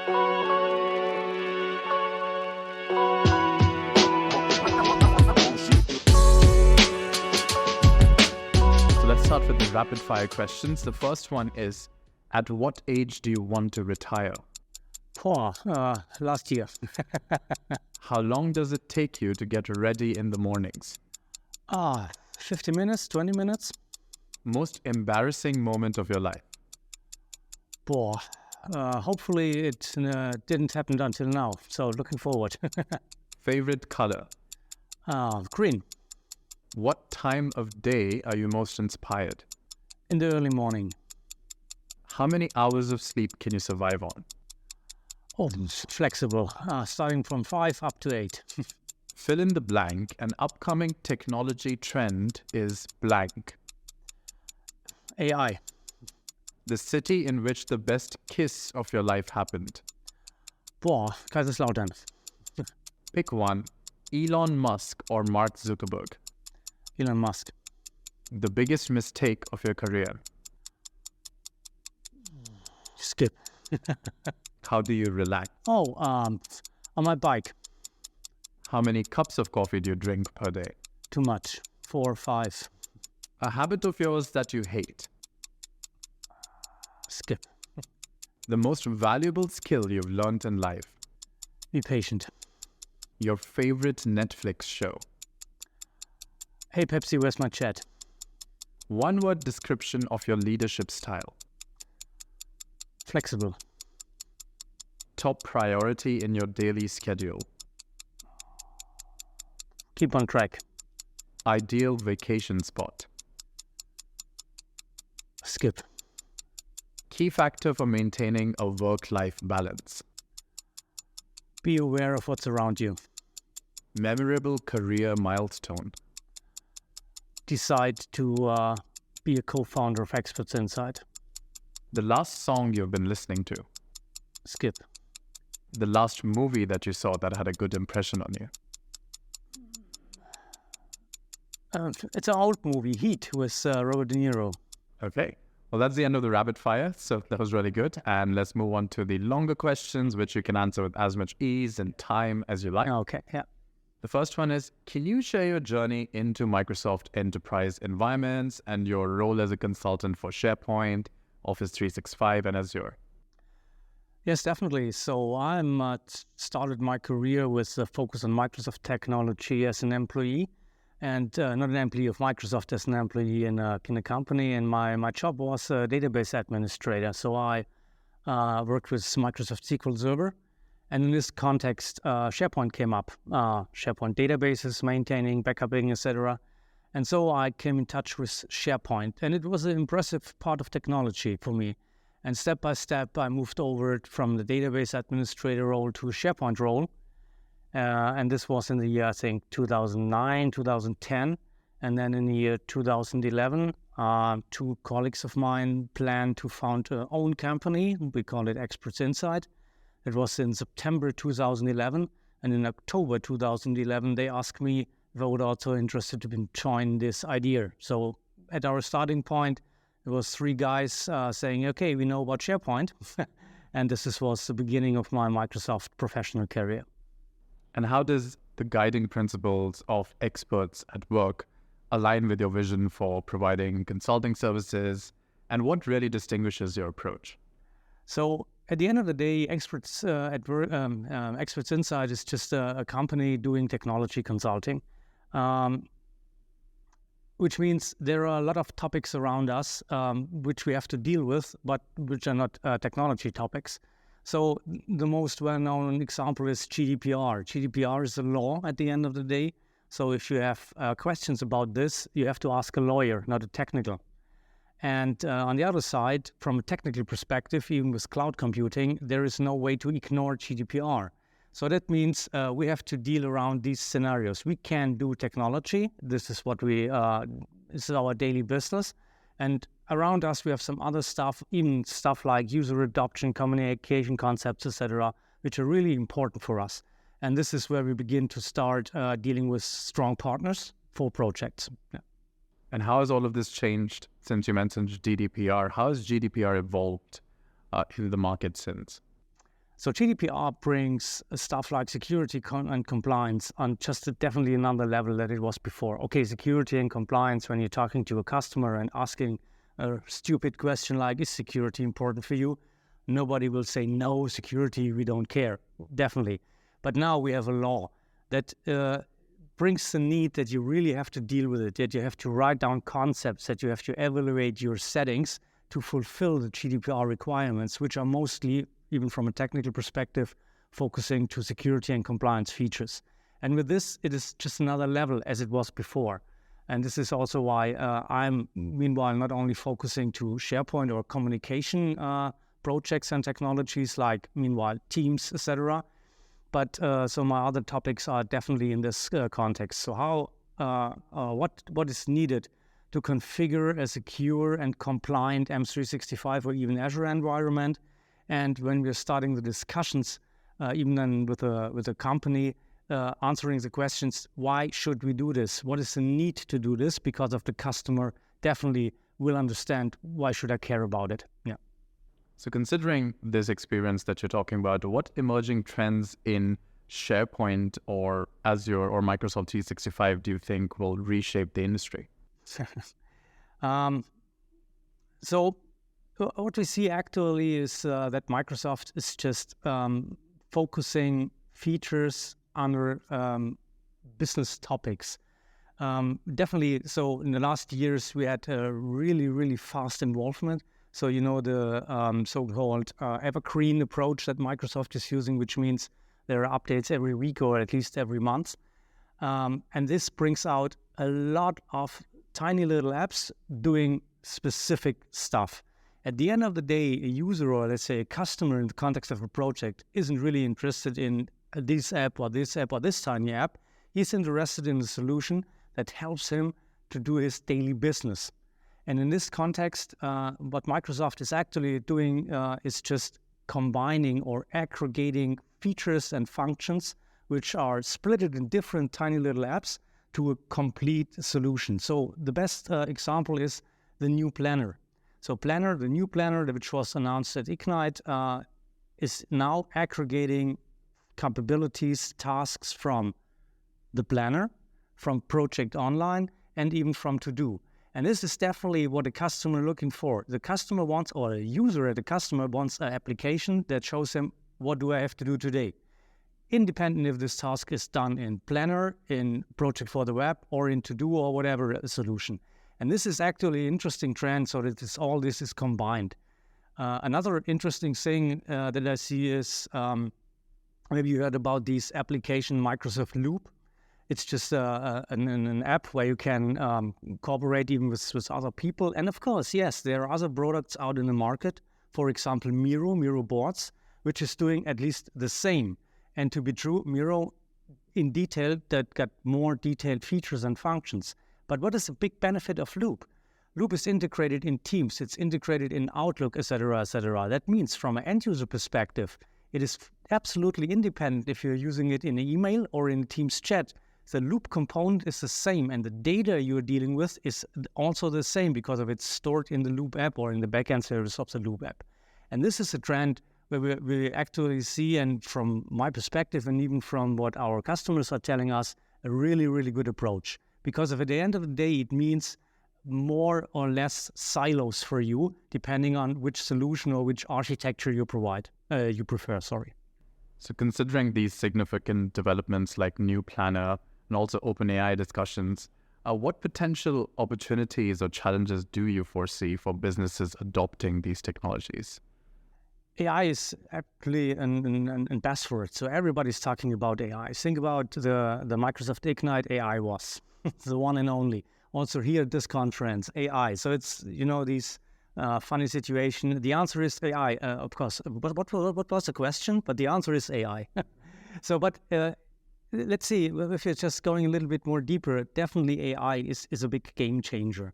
So let's start with the rapid fire questions. The first one is, at what age do you want to retire? Last year. How long does it take you to get ready in the mornings? 50 minutes, 20 minutes. Most embarrassing moment of your life? Hopefully it didn't happen until now. So looking forward. Favorite color? Green. What time of day are you most inspired? In the early morning. How many hours of sleep can you survive on? It's flexible. Starting from 5 up to 8. Fill in the blank. An upcoming technology trend is blank. AI. The city in which the best kiss of your life happened. Kaiserslautern. Pick one. Elon Musk or Mark Zuckerberg? Elon Musk. The biggest mistake of your career? Skip. How do you relax? On my bike. How many cups of coffee do you drink per day? Too much. 4 or 5. A habit of yours that you hate? Skip. The most valuable skill you've learned in life? Be patient. Your favorite Netflix show? Hey Pepsi, where's my chat? One word description of your leadership style? Flexible. Top priority in your daily schedule? Keep on track. Ideal vacation spot? Skip. Key factor for maintaining a work-life balance? Be aware of what's around you. Memorable career milestone? Decide to be a co-founder of Xperts Insight. The last song you've been listening to? Skip. The last movie that you saw that had a good impression on you? It's an old movie, Heat, with Robert De Niro. Okay. Well, that's the end of the rapid fire. So that was really good. And let's move on to the longer questions, which you can answer with as much ease and time as you like. Okay, yeah. The first one is, can you share your journey into Microsoft enterprise environments and your role as a consultant for SharePoint, Office 365, and Azure? Yes, definitely. So I started my career with a focus on Microsoft technology as an employee, and not an employee of Microsoft, as an employee in a company. And my job was a database administrator. So I worked with Microsoft SQL Server. And in this context, SharePoint came up, SharePoint databases, maintaining, backupping, etc. And so I came in touch with SharePoint, and it was an impressive part of technology for me. And step by step, I moved over from the database administrator role to a SharePoint role. And this was in the year, I think, 2009, 2010. And then in the year 2011, 2 colleagues of mine planned to found their own company. We call it Xperts Insight. It was in September 2011. And in October 2011, they asked me if I would also interested to join this idea. So at our starting point, it was 3 guys saying, okay, we know about SharePoint. And this was the beginning of my Microsoft professional career. And how does the guiding principles of Xperts at Work align with your vision for providing consulting services? And what really distinguishes your approach? So at the end of the day, Xperts at Work, Xperts Insight is just a company doing technology consulting, which means there are a lot of topics around us which we have to deal with, but which are not technology topics. So the most well-known example is GDPR. GDPR is a law at the end of the day. So if you have questions about this, you have to ask a lawyer, not a technical. And on the other side, from a technical perspective, even with cloud computing, there is no way to ignore GDPR. So that means we have to deal around these scenarios. We can do technology. This is what this is our daily business. And around us, we have some other stuff, even stuff like user adoption, communication concepts, etc., which are really important for us. And this is where we begin to start dealing with strong partners for projects. Yeah. And how has all of this changed since you mentioned GDPR? How has GDPR evolved in the market since? So GDPR brings stuff like security and compliance on just definitely another level that it was before. Okay, security and compliance, when you're talking to a customer and asking a stupid question like, is security important for you? Nobody will say, no, security, we don't care, definitely. But now we have a law that brings the need that you really have to deal with it, that you have to write down concepts, that you have to evaluate your settings to fulfill the GDPR requirements, which are mostly, even from a technical perspective, focusing to security and compliance features. And with this, it is just another level as it was before. And this is also why I'm, meanwhile, not only focusing to SharePoint or communication projects and technologies like, meanwhile, Teams, etc. But so my other topics are definitely in this context. So what is needed to configure a secure and compliant M365 or even Azure environment? And when we're starting the discussions, even then with a company, answering the questions, why should we do this? What is the need to do this? Because of the customer definitely will understand why should I care about it. Yeah. So considering this experience that you're talking about, what emerging trends in SharePoint or Azure or Microsoft 365 do you think will reshape the industry? So what we see actually is that Microsoft is just focusing features under business topics. Definitely, so in the last years, we had a really, really fast involvement. So, the so-called evergreen approach that Microsoft is using, which means there are updates every week or at least every month. And this brings out a lot of tiny little apps doing specific stuff. At the end of the day, a user or let's say a customer in the context of a project isn't really interested in this app or this app or this tiny app. He's interested in a solution that helps him to do his daily business. And in this context, what Microsoft is actually doing is just combining or aggregating features and functions which are split in different tiny little apps to a complete solution. So the best example is the new planner. So the new planner, which was announced at Ignite, is now aggregating capabilities, tasks from the planner, from Project Online, and even from To-Do. And this is definitely what the customer is looking for. The customer wants, or a user at the customer wants an application that shows him, what do I have to do today? Independent if this task is done in Planner, in Project for the Web, or in To-Do or whatever solution. And this is actually an interesting trend, so that all this is combined. Another interesting thing that I see is, maybe you heard about this application, Microsoft Loop. It's just an app where you can cooperate even with other people. And of course, yes, there are other products out in the market. For example, Miro boards, which is doing at least the same. And to be true, Miro in detail that got more detailed features and functions. But what is the big benefit of Loop? Loop is integrated in Teams. It's integrated in Outlook, etc., etc. That means from an end-user perspective, it is absolutely independent if you're using it in an email or in Teams chat. The Loop component is the same, and the data you're dealing with is also the same because of it's stored in the Loop app or in the backend service of the Loop app. And this is a trend where we actually see, and from my perspective and even from what our customers are telling us, a really, really good approach. Because at the end of the day, it means more or less silos for you, depending on which solution or which architecture you prefer. So considering these significant developments like new planner and also OpenAI discussions, what potential opportunities or challenges do you foresee for businesses adopting these technologies? AI is actually an buzzword. So everybody's talking about AI. Think about the Microsoft Ignite AI was the one and only. Also here at this conference, AI. So it's, these funny situation. The answer is AI, of course. But what was the question? But the answer is AI. So, but let's see, if you're just going a little bit more deeper, definitely AI is a big game changer.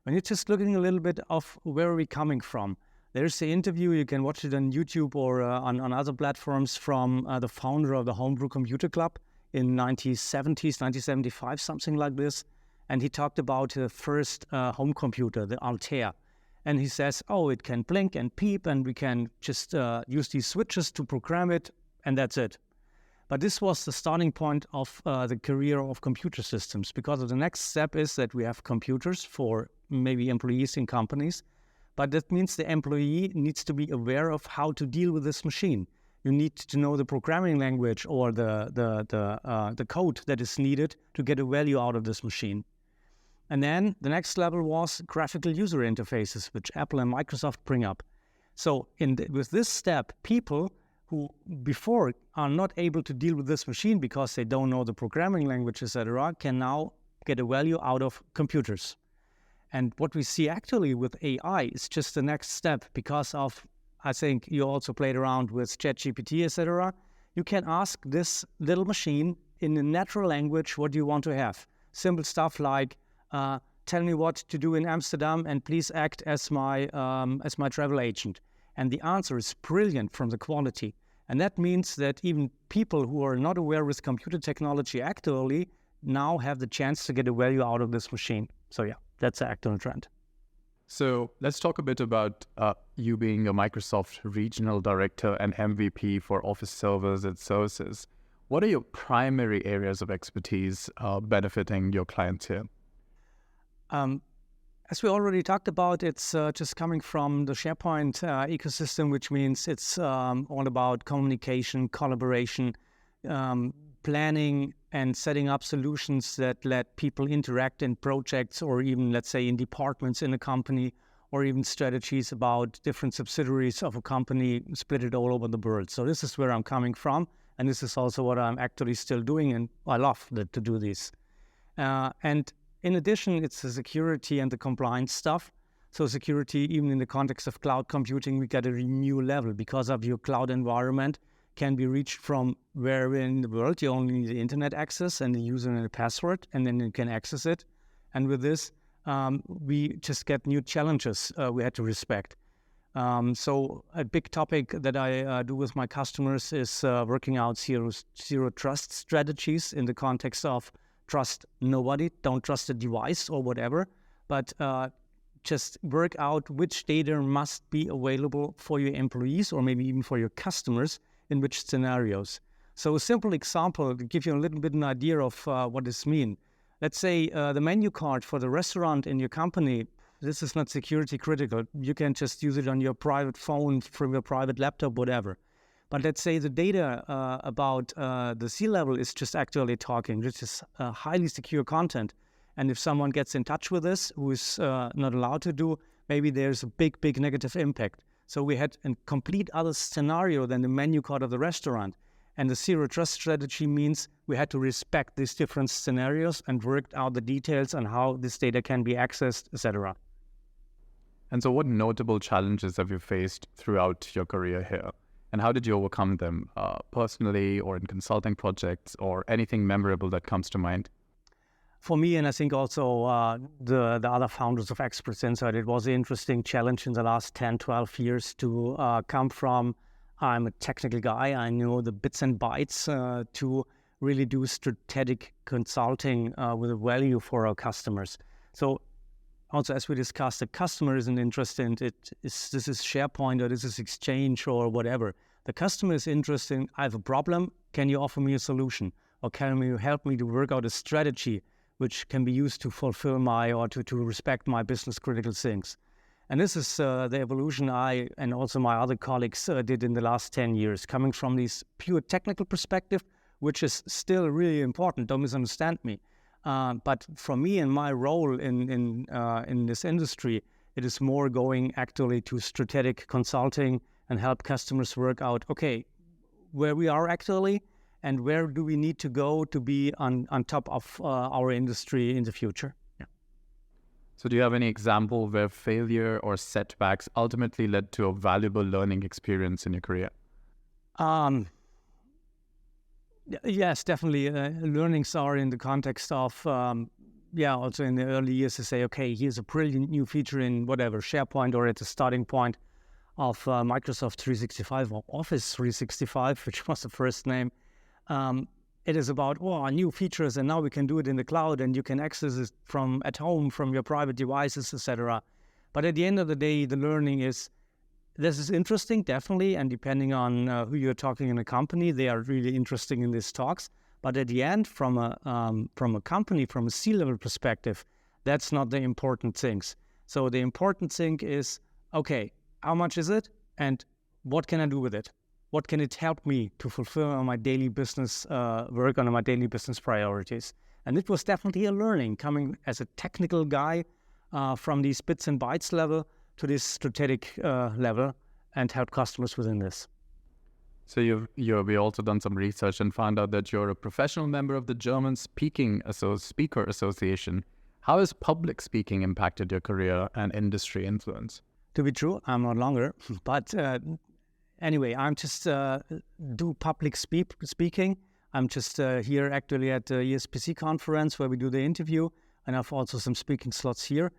When you're just looking a little bit of where are we coming from, there's the interview, you can watch it on YouTube or on other platforms from the founder of the Homebrew Computer Club in 1970s, 1975, something like this. And he talked about the first home computer, the Altair. And he says, oh, it can blink and peep, and we can just use these switches to program it, and that's it. But this was the starting point of the career of computer systems, because the next step is that we have computers for maybe employees in companies, but that means the employee needs to be aware of how to deal with this machine. You need to know the programming language or the code that is needed to get a value out of this machine. And then the next level was graphical user interfaces, which Apple and Microsoft bring up. So with this step, people who before are not able to deal with this machine because they don't know the programming language, etc., can now get a value out of computers. And what we see actually with AI is just the next step because of, I think you also played around with ChatGPT, etc. You can ask this little machine in a natural language, what do you want to have? Simple stuff like, tell me what to do in Amsterdam and please act as my travel agent. And the answer is brilliant from the quality. And that means that even people who are not aware with computer technology actually now have the chance to get a value out of this machine. So yeah, that's the actual trend. So let's talk a bit about you being a Microsoft regional director and MVP for Office servers and services. What are your primary areas of expertise benefiting your clients here? As we already talked about, it's just coming from the SharePoint ecosystem, which means it's all about communication, collaboration, planning, and setting up solutions that let people interact in projects or even, let's say, in departments in a company, or even strategies about different subsidiaries of a company split it all over the world. So this is where I'm coming from, and this is also what I'm actually still doing, and I love to do this. And in addition, it's the security and the compliance stuff. So security, even in the context of cloud computing, we get a new level because of your cloud environment can be reached from wherever in the world. You only need the internet access and the user and the password, and then you can access it. And with this, we just get new challenges we had to respect. So a big topic that I do with my customers is working out zero trust strategies in the context of trust nobody, don't trust the device or whatever, but just work out which data must be available for your employees or maybe even for your customers in which scenarios. So a simple example to give you a little bit an idea of what this means. Let's say the menu card for the restaurant in your company, this is not security critical. You can just use it on your private phone, from your private laptop, whatever. But let's say the data about the C-level is just actually talking. This is highly secure content. And if someone gets in touch with this, who is not allowed to do, maybe there's a big negative impact. So we had a complete other scenario than the menu card of the restaurant. And the zero trust strategy means we had to respect these different scenarios and worked out the details on how this data can be accessed, etc. And so what notable challenges have you faced throughout your career here? And how did you overcome them personally or in consulting projects or anything memorable that comes to mind? For me, and I think also the other founders of Xperts Insight, it was an interesting challenge in the last 10, 12 years to come from, I'm a technical guy, I know the bits and bytes, to really do strategic consulting with a value for our customers. So also, as we discussed, the customer isn't interested in this is SharePoint or this is Exchange or whatever. The customer is interested in, I have a problem, can you offer me a solution? Or can you help me to work out a strategy which can be used to fulfill to respect my business critical things? And this is the evolution I and also my other colleagues did in the last 10 years, coming from this pure technical perspective, which is still really important, don't misunderstand me. But for me and my role in this industry, it is more going actually to strategic consulting and help customers work out, okay, where we are actually and where do we need to go to be on top of our industry in the future. Yeah. So do you have any example where failure or setbacks ultimately led to a valuable learning experience in your career? Yes, definitely. Learnings are in the context of, also in the early years to say, okay, here's a brilliant new feature in whatever, SharePoint, or at the starting point of Microsoft 365 or Office 365, which was the first name. It is about, new features, and now we can do it in the cloud, and you can access it from at home, from your private devices, etc. But at the end of the day, the learning is, this is interesting, definitely, and depending on who you're talking in a company, they are really interesting in these talks. But at the end, from a company, from a C-level perspective, that's not the important things. So the important thing is, okay, how much is it, and what can I do with it? What can it help me to fulfill my daily business work on my daily business priorities? And it was definitely a learning coming as a technical guy from these bits and bytes level to this strategic level and help customers within this. So we also done some research and found out that you're a professional member of the German Speaker Association. How has public speaking impacted your career and industry influence? To be true, I'm not longer, but anyway, I'm just do public speaking. I'm just here actually at the ESPC conference where we do the interview, and I've also some speaking slots here.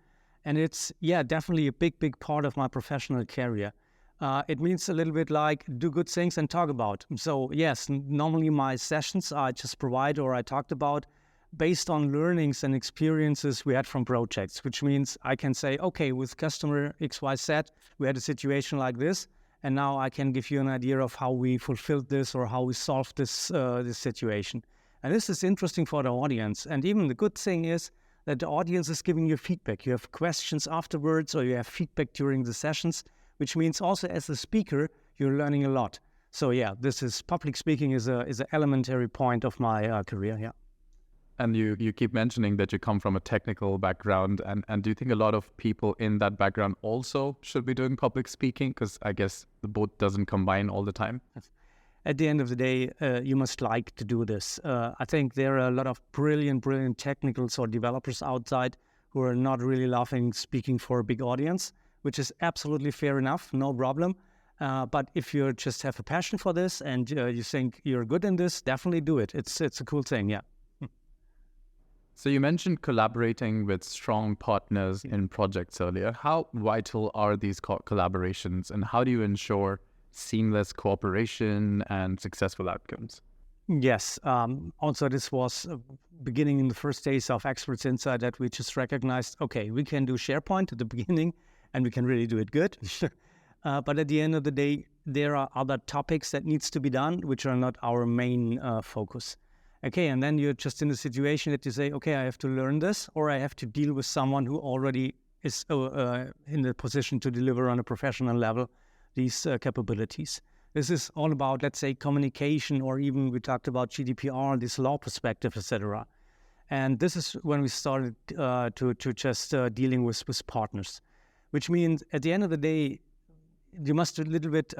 And it's, definitely a big part of my professional career. It means a little bit like do good things and talk about. So yes, normally my sessions I just provide or I talked about based on learnings and experiences we had from projects, which means I can say, okay, with customer XYZ, we had a situation like this, and now I can give you an idea of how we fulfilled this or how we solved this situation. And this is interesting for the audience. And even the good thing is that the audience is giving you feedback. You have questions afterwards or you have feedback during the sessions, which means also as a speaker, you're learning a lot. So this is public speaking is an elementary point of my career, And you keep mentioning that you come from a technical background, and do you think a lot of people in that background also should be doing public speaking? Because I guess the both doesn't combine all the time. At the end of the day, you must like to do this. I think there are a lot of brilliant technicals or developers outside who are not really loving speaking for a big audience, which is absolutely fair enough, no problem. But if you just have a passion for this and you think you're good in this, definitely do it. It's a cool thing, So you mentioned collaborating with strong partners in projects earlier. How vital are these collaborations, and how do you ensure seamless cooperation and successful outcomes? Yes. Also, this was beginning in the first days of Xperts Insight that we just recognized, okay, we can do SharePoint at the beginning and we can really do it good. But at the end of the day, there are other topics that needs to be done, which are not our main focus. Okay, and then you're just in a situation that you say, okay, I have to learn this, or I have to deal with someone who already is in the position to deliver on a professional level these capabilities. This is all about, let's say, communication, or even we talked about GDPR, this law perspective, etc. And this is when we started to just dealing with partners, which means at the end of the day, you must a little bit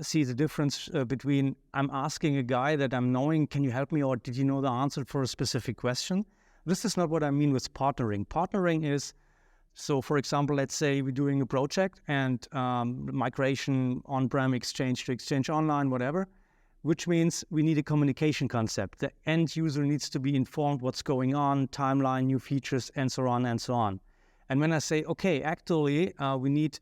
see the difference between I'm asking a guy that I'm knowing, can you help me, or did you know the answer for a specific question? This is not what I mean with partnering. Partnering is, so for example, let's say we're doing a project and migration on-prem Exchange to Exchange Online, whatever, which means we need a communication concept. The end user needs to be informed what's going on, timeline, new features, and so on and so on. And when I say, okay, actually, we need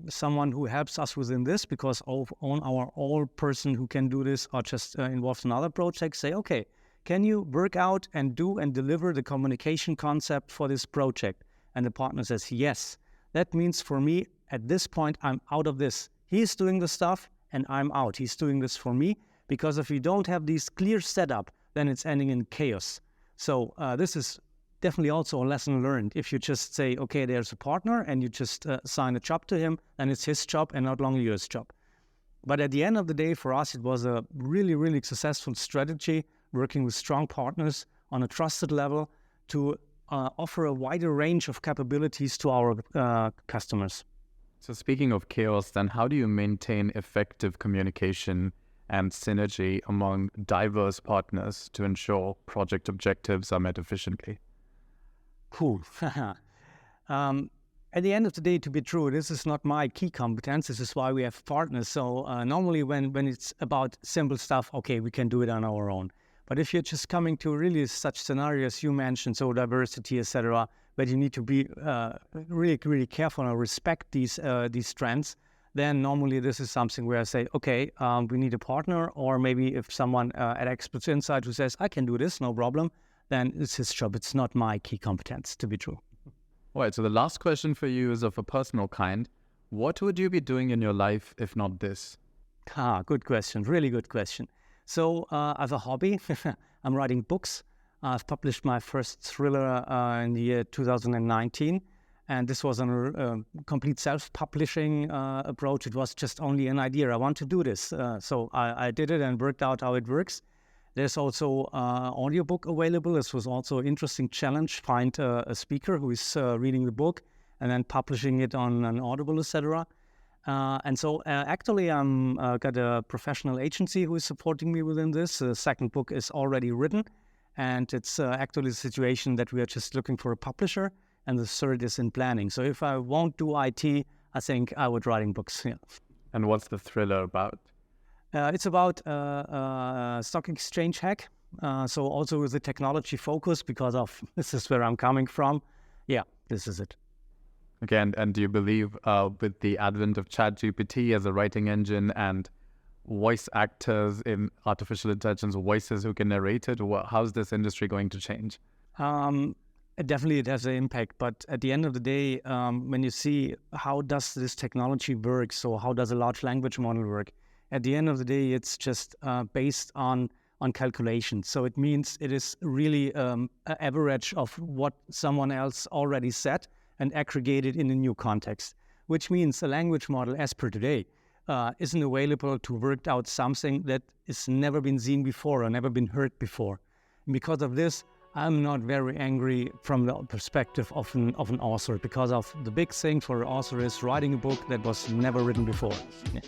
someone who helps us within this because on our all person who can do this are just involved in other projects, say, okay, can you work out and do and deliver the communication concept for this project? And the partner says, yes. That means for me, at this point, I'm out of this. He's doing the stuff and I'm out. He's doing this for me because if you don't have this clear setup, then it's ending in chaos. So this is definitely also a lesson learned. If you just say, okay, there's a partner and you just assign a job to him, then it's his job and not longer yours job. But at the end of the day, for us, it was a really successful strategy, working with strong partners on a trusted level to offer a wider range of capabilities to our customers. So speaking of chaos, then how do you maintain effective communication and synergy among diverse partners to ensure project objectives are met efficiently? Cool. At the end of the day, to be true, this is not my key competence. This is why we have partners. So normally when it's about simple stuff, okay, we can do it on our own. But if you're just coming to really such scenarios you mentioned, so diversity, etc., where you need to be really careful and respect these trends, then normally this is something where I say, okay, we need a partner, or maybe if someone at Xperts Insight who says, I can do this, no problem, then it's his job. It's not my key competence, to be true. All right, so the last question for you is of a personal kind. What would you be doing in your life if not this? Good question. Really good question. So I have a hobby. I'm writing books. I've published my first thriller in the year 2019. And this was a complete self-publishing approach. It was just only an idea. I want to do this. So I did it and worked out how it works. There's also audiobook available. This was also an interesting challenge. Find a speaker who is reading the book and then publishing it on an Audible, etc. And so actually I'm got a professional agency who is supporting me within this. The second book is already written. And it's actually the situation that we are just looking for a publisher. And the third is in planning. So if I won't do IT, I think I would writing books. Yeah. And what's the thriller about? It's about stock exchange hack. So also with the technology focus, because of this is where I'm coming from. Yeah, this is it. Okay, and do you believe with the advent of ChatGPT as a writing engine and voice actors in artificial intelligence, voices who can narrate it, how's this industry going to change? Definitely it has an impact, but at the end of the day, when you see how does this technology work, so how does a large language model work, at the end of the day, it's just based on calculations. So it means it is really an average of what someone else already said and aggregated in a new context, which means a language model as per today isn't available to work out something that has never been seen before or never been heard before. And because of this, I'm not very angry from the perspective of an author, because of the big thing for an author is writing a book that was never written before. Yeah.